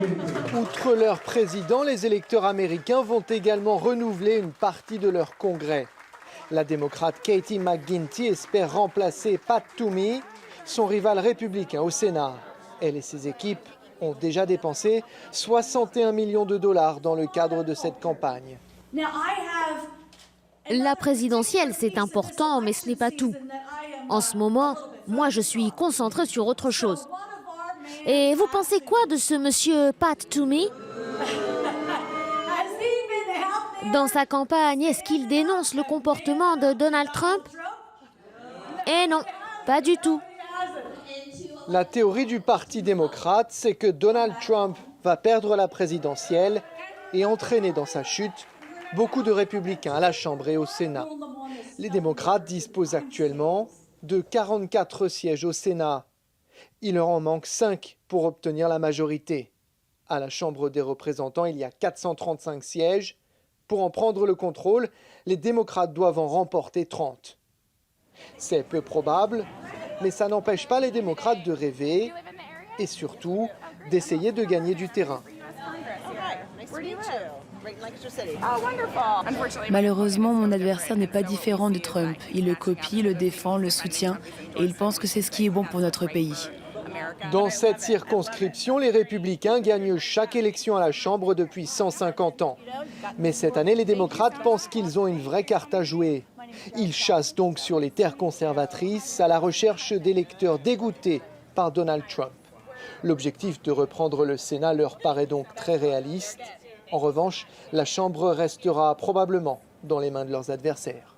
Outre leur président, les électeurs américains vont également renouveler une partie de leur congrès. La démocrate Katie McGuinty espère remplacer Pat Toomey, son rival républicain au Sénat. Elle et ses équipes ont déjà dépensé 61 millions de dollars dans le cadre de cette campagne. La présidentielle, c'est important, mais ce n'est pas tout. En ce moment, moi, je suis concentrée sur autre chose. Et vous pensez quoi de ce monsieur Pat Toomey? Dans sa campagne, est-ce qu'il dénonce le comportement de Donald Trump? Eh non, pas du tout. La théorie du Parti démocrate, c'est que Donald Trump va perdre la présidentielle et entraîner dans sa chute beaucoup de républicains à la Chambre et au Sénat. Les démocrates disposent actuellement de 44 sièges au Sénat. Il leur en manque 5 pour obtenir la majorité. À la Chambre des représentants, il y a 435 sièges. Pour en prendre le contrôle, les démocrates doivent en remporter 30. C'est peu probable, mais ça n'empêche pas les démocrates de rêver et surtout d'essayer de gagner du terrain. Malheureusement, mon adversaire n'est pas différent de Trump. Il le copie, le défend, le soutient et il pense que c'est ce qui est bon pour notre pays. Dans cette circonscription, les républicains gagnent chaque élection à la Chambre depuis 150 ans. Mais cette année, les démocrates pensent qu'ils ont une vraie carte à jouer. Ils chassent donc sur les terres conservatrices à la recherche d'électeurs dégoûtés par Donald Trump. L'objectif de reprendre le Sénat leur paraît donc très réaliste. En revanche, la Chambre restera probablement dans les mains de leurs adversaires.